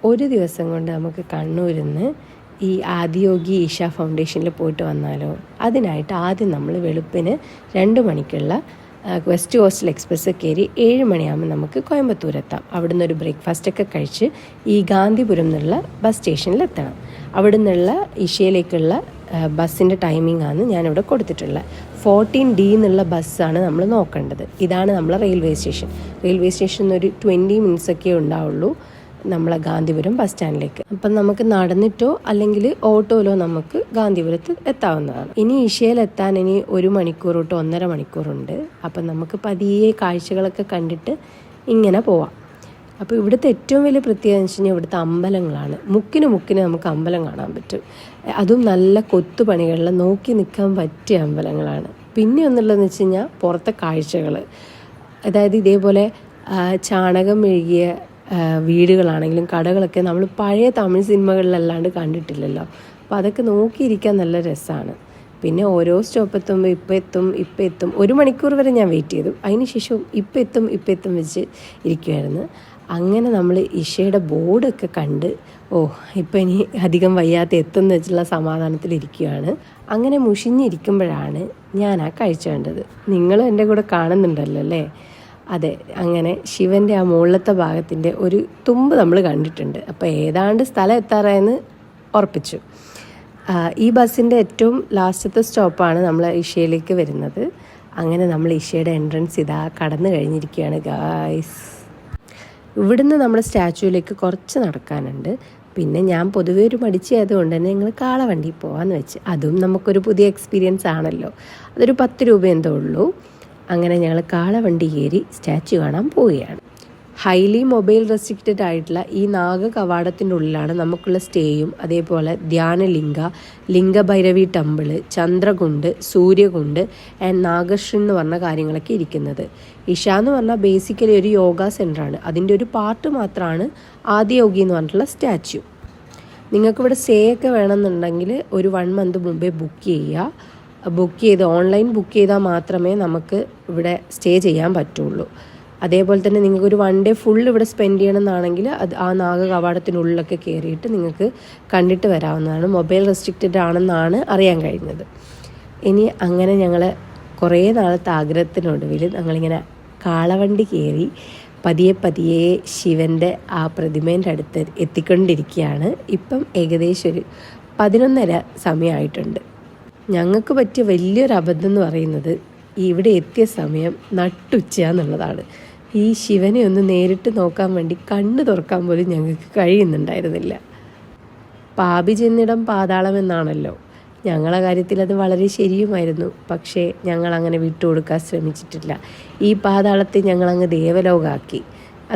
ഒരു ദിവസം കൊണ്ട് നമുക്ക് കണ്ണൂരിൽ നിന്ന് ഈ ആദിയോഗി ഈശ ഫൗണ്ടേഷനിൽ പോയിട്ട് വന്നാലോ? അതിനായിട്ട് ആദ്യം നമ്മൾ വെളുപ്പിന് 2 മണിക്കുള്ള വെസ്റ്റ് കോസ്റ്റൽ എക്സ്പ്രസ് കയറി 7 മണിയാകുമ്പോൾ നമുക്ക് കോയമ്പത്തൂരെത്താം. അവിടുന്ന് ഒരു ബ്രേക്ക്ഫാസ്റ്റൊക്കെ കഴിച്ച് ഈ ഗാന്ധിപുരം എന്നുള്ള ബസ് സ്റ്റേഷനിലെത്തണം. അവിടെ നിന്നുള്ള ഇഷയിലേക്കുള്ള ബസ്സിൻ്റെ ടൈമിംഗാണ് ഞാനിവിടെ കൊടുത്തിട്ടുള്ളത്. 14D എന്നുള്ള ബസ്സാണ് നമ്മൾ നോക്കേണ്ടത്. ഇതാണ് നമ്മളെ റെയിൽവേ സ്റ്റേഷൻ ഒരു 20 മിനിറ്റ്സൊക്കെ ഉണ്ടാവുള്ളൂ നമ്മളെ ഗാന്ധിപുരം ബസ് സ്റ്റാൻഡിലേക്ക്. അപ്പം നമുക്ക് നടന്നിട്ടോ അല്ലെങ്കിൽ ഓട്ടോയിലോ നമുക്ക് ഗാന്ധിപുരത്ത് എത്താവുന്നതാണ്. ഇനി ഇഷയിലെത്താൻ ഇനി 1 മണിക്കൂർ തൊട്ട് 1.5 മണിക്കൂറുണ്ട്. അപ്പം നമുക്ക് പതിയെ കാഴ്ചകളൊക്കെ കണ്ടിട്ട് ഇങ്ങനെ പോവാം. അപ്പോൾ ഇവിടുത്തെ ഏറ്റവും വലിയ പ്രത്യേകത എന്ന് വെച്ച് കഴിഞ്ഞാൽ ഇവിടുത്തെ അമ്പലങ്ങളാണ്. മുക്കിന് നമുക്ക് അമ്പലം കാണാൻ പറ്റും. അതും നല്ല കൊത്തുപണികളിൽ നോക്കി നിൽക്കാൻ പറ്റിയ അമ്പലങ്ങളാണ്. പിന്നെ ഒന്നുള്ളതെന്ന് വെച്ച് കഴിഞ്ഞാൽ പുറത്തെ കാഴ്ചകൾ, അതായത് ഇതേപോലെ ചാണകം മെഴുകിയ വീടുകളാണെങ്കിലും കടകളൊക്കെ നമ്മൾ പഴയ തമിഴ് സിനിമകളിലല്ലാണ്ട് കണ്ടിട്ടില്ലല്ലോ. അപ്പോൾ അതൊക്കെ നോക്കിയിരിക്കാൻ നല്ല രസമാണ്. പിന്നെ ഓരോ സ്റ്റോപ്പെത്തുമ്പോൾ ഇപ്പം എത്തും 1 മണിക്കൂർ വരെ ഞാൻ വെയിറ്റ് ചെയ്തു. അതിന് ശേഷം ഇപ്പം എത്തും വെച്ച് ഇരിക്കുമായിരുന്നു. അങ്ങനെ നമ്മൾ ഇഷയുടെ ബോർഡൊക്കെ കണ്ട് ഇപ്പം ഇനി അധികം വയ്യാത്ത എത്തുമെന്ന് വെച്ചുള്ള സമാധാനത്തിലിരിക്കുകയാണ്. അങ്ങനെ മുഷിഞ്ഞിരിക്കുമ്പോഴാണ് ഞാൻ ആ കാഴ്ച കണ്ടത്. നിങ്ങളും എൻ്റെ കൂടെ കാണുന്നുണ്ടല്ലോ അല്ലേ? അതെ, അങ്ങനെ ശിവൻ്റെ ആ മുകളിലത്തെ ഭാഗത്തിൻ്റെ ഒരു തുമ്പ് നമ്മൾ കണ്ടിട്ടുണ്ട്. അപ്പോൾ ഏതാണ്ട് സ്ഥലം എത്താറായെന്ന് ഉറപ്പിച്ചു. ഈ ബസ്സിൻ്റെ ഏറ്റവും ലാസ്റ്റത്തെ സ്റ്റോപ്പാണ് നമ്മൾ ഇഷയിലേക്ക് വരുന്നത്. അങ്ങനെ നമ്മൾ ഇഷയുടെ എൻട്രൻസ് ഇതാ കടന്നു കഴിഞ്ഞിരിക്കുകയാണ് ഗായ്സ്. ഇവിടുന്ന് നമ്മുടെ സ്റ്റാച്യൂവിലേക്ക് കുറച്ച് നടക്കാനുണ്ട്. പിന്നെ ഞാൻ പൊതുവേ ഒരു മടിച്ചായതുകൊണ്ട് തന്നെ ഞങ്ങൾ കാളവണ്ടി പോകാമെന്ന് വെച്ച്. അതും നമുക്കൊരു പുതിയ എക്സ്പീരിയൻസ് ആണല്ലോ. അതൊരു 10 രൂപ എന്തോ ഉള്ളൂ. അങ്ങനെ ഞങ്ങൾ കാളവണ്ടി കയറി സ്റ്റാച്യു കാണാൻ പോവുകയാണ്. ഹൈലി മൊബൈൽ റെസ്ട്രിക്റ്റഡ് ആയിട്ടുള്ള ഈ നാഗ കവാടത്തിൻ്റെ ഉള്ളിലാണ് നമുക്കുള്ള സ്റ്റേയും അതേപോലെ ധ്യാനലിംഗ, ലിംഗഭൈരവി ടെമ്പിൾ, ചന്ദ്രകുണ്ട്, സൂര്യകുണ്ട് ആൻഡ് നാഗശ്രീ എന്ന് പറഞ്ഞ കാര്യങ്ങളൊക്കെ ഇരിക്കുന്നത്. ഇഷ എന്ന് പറഞ്ഞാൽ ബേസിക്കലി ഒരു യോഗ സെൻ്ററാണ്. അതിൻ്റെ ഒരു പാർട്ട് മാത്രമാണ് ആദിയോഗി എന്ന് പറഞ്ഞിട്ടുള്ള സ്റ്റാച്യു. നിങ്ങൾക്കിവിടെ സ്റ്റേ ഒക്കെ വേണമെന്നുണ്ടെങ്കിൽ ഒരു 1 മന്ത് മുമ്പേ ബുക്ക് ചെയ്ത് ഓൺലൈൻ ബുക്ക് ചെയ്താൽ മാത്രമേ നമുക്ക് ഇവിടെ സ്റ്റേ ചെയ്യാൻ പറ്റുള്ളൂ. അതേപോലെ തന്നെ നിങ്ങൾക്കൊരു 1 ഡേ ഫുൾ ഇവിടെ സ്പെൻഡ് ചെയ്യണമെന്നാണെങ്കിൽ അത് ആ നാഗ കവാടത്തിനുള്ളിലൊക്കെ കയറിയിട്ട് നിങ്ങൾക്ക് കണ്ടിട്ട് വരാവുന്നതാണ്. മൊബൈൽ റെസ്ട്രിക്റ്റഡ് ആണെന്നാണ് അറിയാൻ കഴിഞ്ഞത്. ഇനി അങ്ങനെ ഞങ്ങൾ കുറേ നാളത്തെ ആഗ്രഹത്തിനൊടുവിൽ ഞങ്ങളിങ്ങനെ കാളവണ്ടി കയറി പതിയെ ശിവൻ്റെ ആ പ്രതിമേൻ്റെ അടുത്ത് എത്തിക്കൊണ്ടിരിക്കുകയാണ്. ഇപ്പം ഏകദേശം ഒരു 11:30 സമയമായിട്ടുണ്ട്. ഞങ്ങൾക്ക് പറ്റിയ വലിയൊരു അബദ്ധം എന്ന് പറയുന്നത് ഇവിടെ എത്തിയ സമയം നട്ടുച്ച എന്നുള്ളതാണ്. ഈ ശിവനെ ഒന്ന് നേരിട്ട് നോക്കാൻ വേണ്ടി കണ്ണ് തുറക്കാൻ പോലും ഞങ്ങൾക്ക് കഴിയുന്നുണ്ടായിരുന്നില്ല. പാപി ചെന്നിടം പാതാളം എന്നാണല്ലോ. ഞങ്ങളുടെ കാര്യത്തിൽ അത് വളരെ ശരിയുമായിരുന്നു. പക്ഷേ ഞങ്ങളങ്ങനെ വിട്ടുകൊടുക്കാൻ ശ്രമിച്ചിട്ടില്ല. ഈ പാതാളത്തെ ഞങ്ങളങ്ങ് ദേവലോകമാക്കി.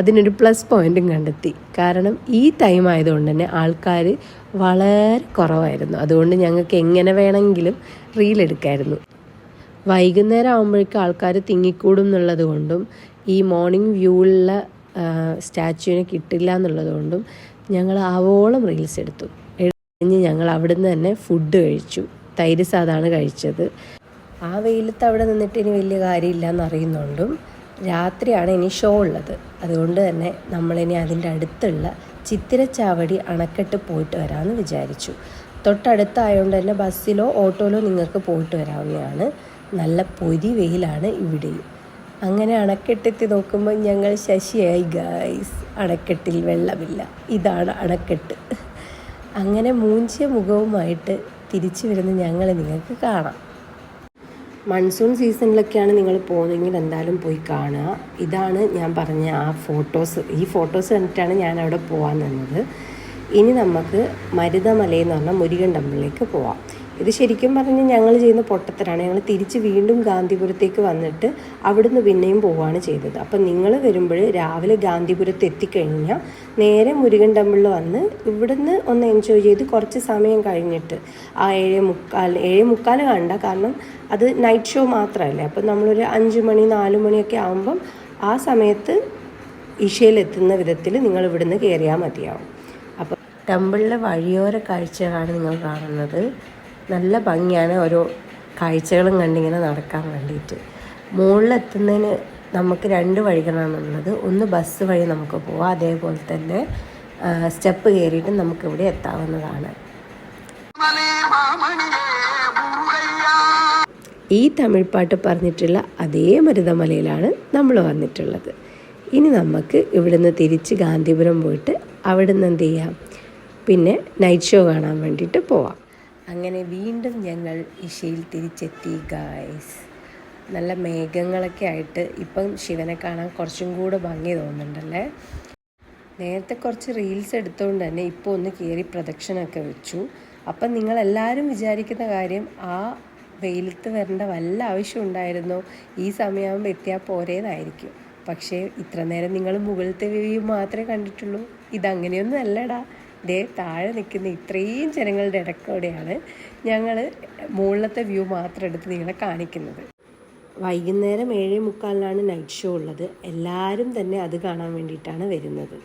അതിനൊരു പ്ലസ് പോയിൻറ്റും കണ്ടെത്തി. കാരണം ഈ ടൈം ആയതുകൊണ്ട് തന്നെ ആൾക്കാർ വളരെ കുറവായിരുന്നു. അതുകൊണ്ട് ഞങ്ങൾക്ക് എങ്ങനെ വേണമെങ്കിലും റീലെടുക്കായിരുന്നു. വൈകുന്നേരം ആകുമ്പോഴേക്കും ആൾക്കാർ തിങ്ങിക്കൂടും എന്നുള്ളത് കൊണ്ടും ഈ മോർണിംഗ് വ്യൂവിലുള്ള സ്റ്റാച്യുവിനെ കിട്ടില്ല എന്നുള്ളത് കൊണ്ടും ഞങ്ങൾ ആവോളം റീൽസ് എടുത്തു. കഴിഞ്ഞ് ഞങ്ങൾ അവിടുന്ന് തന്നെ ഫുഡ് കഴിച്ചു. തൈര് സാദാണ് കഴിച്ചത്. ആ വെയിലത്ത് അവിടെ നിന്നിട്ട് ഇനി വലിയ കാര്യമില്ല എന്നറിയുന്നുണ്ടും രാത്രിയാണ് ഇനി ഷോ ഉള്ളത്. അതുകൊണ്ട് തന്നെ നമ്മളിനി അതിൻ്റെ അടുത്തുള്ള ചിത്തിരച്ചാവടി അണക്കെട്ട് പോയിട്ട് വരാമെന്ന് വിചാരിച്ചു. തൊട്ടടുത്തായതുകൊണ്ട് തന്നെ ബസ്സിലോ ഓട്ടോയിലോ നിങ്ങൾക്ക് പോയിട്ട് വരാവുന്നതാണ്. നല്ല പൊരി വെയിലാണ് ഇവിടെയും. അങ്ങനെ അണക്കെട്ടെത്തി നോക്കുമ്പോൾ ഞങ്ങൾ ശശിയായി ഗായ്സ്. അണക്കെട്ടിൽ വെള്ളമില്ല. ഇതാണ് അണക്കെട്ട്. അങ്ങനെ മൂഞ്ചിയ മുഖവുമായിട്ട് തിരിച്ചു വരുന്ന ഞങ്ങളെ നിങ്ങൾക്ക് കാണാം. മൺസൂൺ സീസണിലൊക്കെയാണ് നിങ്ങൾ പോകുന്നതെങ്കിൽ എന്തായാലും പോയി കാണുക. ഇതാണ് ഞാൻ പറഞ്ഞ ആ ഫോട്ടോസ്. ഈ ഫോട്ടോസ് കണ്ടിട്ടാണ് ഞാൻ അവിടെ പോകാൻ നിന്നത്. ഇനി നമുക്ക് മരുതമലയെന്ന് പറഞ്ഞാൽ മുരുകൻ ടെമ്പിളിലേക്ക് പോവാം. ഇത് ശരിക്കും പറഞ്ഞാൽ ഞങ്ങൾ ചെയ്യുന്ന പൊട്ടത്തരാണ്. ഞങ്ങൾ തിരിച്ച് വീണ്ടും ഗാന്ധിപുരത്തേക്ക് വന്നിട്ട് അവിടുന്ന് പിന്നെയും പോവുകയാണ് ചെയ്തത്. അപ്പം നിങ്ങൾ വരുമ്പോൾ രാവിലെ ഗാന്ധിപുരത്ത് എത്തിക്കഴിഞ്ഞാൽ നേരെ മുരുകൻ ടെമ്പിളിൽ വന്ന് ഇവിടുന്ന് ഒന്ന് എൻജോയ് ചെയ്ത് കുറച്ച് സമയം കഴിഞ്ഞിട്ട് ആ 7:45 കണ്ട, കാരണം അത് നൈറ്റ് ഷോ മാത്രമല്ലേ. അപ്പം നമ്മളൊരു 5 മണി 4 മണിയൊക്കെ ആകുമ്പം ആ സമയത്ത് ഇഷയിലെത്തുന്ന വിധത്തിൽ നിങ്ങൾ ഇവിടുന്ന് കയറിയാൽ മതിയാവും. അപ്പം ടെമ്പിളിലെ വഴിയോര കാഴ്ചകളാണ് നിങ്ങൾ കാണുന്നത്. നല്ല ഭംഗിയാണ് ഓരോ കാഴ്ചകളും കണ്ടിങ്ങനെ നടക്കാൻ വേണ്ടിയിട്ട്. മുകളിലെത്തുന്നതിന് നമുക്ക് 2 വഴികളാണുള്ളത്. ഒന്ന് ബസ് വഴി നമുക്ക് പോവാം, അതേപോലെ തന്നെ സ്റ്റെപ്പ് കയറിയിട്ട് നമുക്കിവിടെ എത്താവുന്നതാണ്. ഈ തമിഴ് പാട്ട് പറഞ്ഞിട്ടുള്ള അതേ മരുതമലയിലാണ് നമ്മൾ വന്നിട്ടുള്ളത്. ഇനി നമുക്ക് ഇവിടുന്ന് തിരിച്ച് ഗാന്ധിപുരം പോയിട്ട് അവിടുന്ന് എന്ത് ചെയ്യാം, പിന്നെ നൈറ്റ് ഷോ കാണാൻ വേണ്ടിയിട്ട് പോവാം. അങ്ങനെ വീണ്ടും ഞങ്ങൾ ഇഷയിൽ തിരിച്ചെത്തി ഗായ്സ്. നല്ല മേഘങ്ങളൊക്കെ ആയിട്ട് ഇപ്പം ശിവനെ കാണാൻ കുറച്ചും കൂടെ ഭംഗി തോന്നുന്നുണ്ടല്ലേ. നേരത്തെ കുറച്ച് റീൽസ് എടുത്തുകൊണ്ട് തന്നെ ഇപ്പോൾ ഒന്ന് കയറി പ്രദക്ഷിണമൊക്കെ വെച്ചു. അപ്പം നിങ്ങളെല്ലാവരും വിചാരിക്കുന്ന കാര്യം, ആ വെയിലത്ത് വരേണ്ട വല്ല ആവശ്യം ഉണ്ടായിരുന്നോ, ഈ സമയമാകുമ്പോൾ എത്തിയാൽ പോരേന്നായിരിക്കും. പക്ഷേ ഇത്ര നേരം നിങ്ങൾ മുകളിലത്തെ വ്യൂ മാത്രമേ കണ്ടിട്ടുള്ളൂ. ഇതങ്ങനെയൊന്നും അല്ലടാ. ദേ താഴെ നിൽക്കുന്ന ഇത്രയും ജനങ്ങളുടെ ഇടയ്ക്കൂടെയാണ് ഞങ്ങൾ മുകളിലത്തെ വ്യൂ മാത്രം എടുത്ത് നിങ്ങളെ കാണിക്കുന്നത്. വൈകുന്നേരം 7:45 നൈറ്റ് ഷോ ഉള്ളത്. എല്ലാവരും തന്നെ അത് കാണാൻ വേണ്ടിയിട്ടാണ് വരുന്നത്.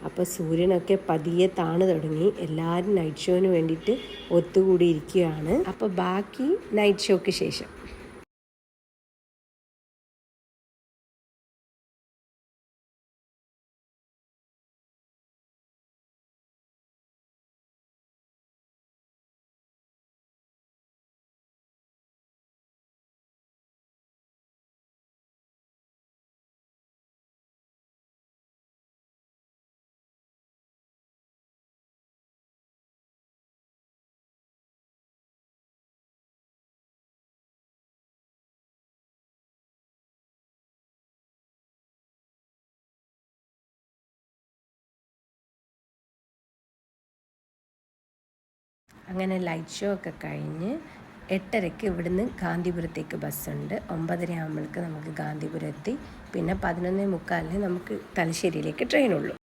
അപ്പോൾ സൂര്യനൊക്കെ പതിയെ താണു തുടങ്ങി. എല്ലാവരും നൈറ്റ് ഷോന് വേണ്ടിയിട്ട് ഒത്തുകൂടിയിരിക്കുകയാണ്. അപ്പോൾ ബാക്കി നൈറ്റ് ഷോയ്ക്ക് ശേഷം. അങ്ങനെ ലൈറ്റ് ഷോ ഒക്കെ കഴിഞ്ഞ് 8:30 ഇവിടുന്ന് ഗാന്ധിപുരത്തേക്ക് ബസ്സുണ്ട്. 9:30 ആകുമ്പോഴേക്ക് നമുക്ക് ഗാന്ധിപുരം എത്തി. പിന്നെ 11:45 നമുക്ക് തലശ്ശേരിയിലേക്ക് ട്രെയിനുള്ളൂ.